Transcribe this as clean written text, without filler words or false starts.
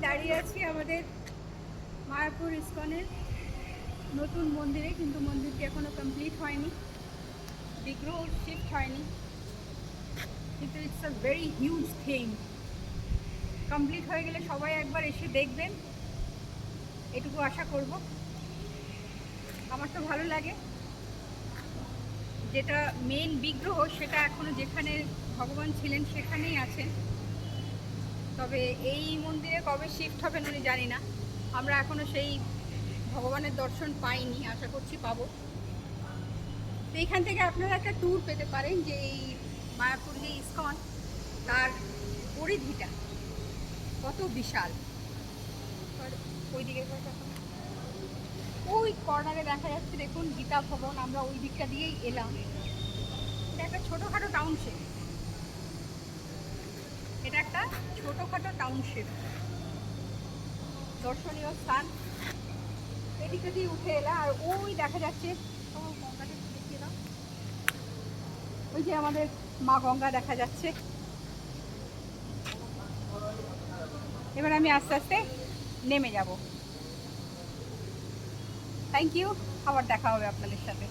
দাঁড়িয়ে আছি আমাদের মায়াপুর ইসকনের নতুন মন্দিরে, কিন্তু মন্দিরটি এখনো কমপ্লিট হয়নি, বিগ্রহ শিফট হয়নি, কিন্তু it's a very huge thing. Complete হয়ে গেলে সবাই একবার এসে দেখবেন, এটুকু আশা করব। আমার তো ভালো লাগে, যেটা মেন বিগ্রহ সেটা এখনো যেখানে ভগবান ছিলেন সেখানেই আছেন। তবে এই মন্দিরে কবে শিফট হবেন উনি জানি না, আমরা এখনো সেই ভগবানের দর্শন পাইনি, আশা করছি পাবো। তো এইখান থেকে আপনারা একটা ট্যুর পেতে পারেন যে এই মায়াপুর যে ইসকন তার পরিধিটা কত বিশাল। ওই দিকে ওই কর্নারে দেখা যাচ্ছে দেখুন গীতা ভবন, আমরা ওই দিকটা দিয়েই এলাম। এটা একটা ছোটোখাটো টাউনশিপ, এটা একটা ছোটোখাটো টাউনশিপ, দর্শনীয় স্থান। এদিকে দিয়ে উঠে এলাম আর ওই দেখা যাচ্ছে গঙ্গাটা দেখিয়ে দাও, ওই যে আমাদের মা গঙ্গা দেখা যাচ্ছে। এবার আমি আস্তে আস্তে নেমে যাব। থ্যাংক ইউ, আবার দেখা হবে আপনাদের সাথে।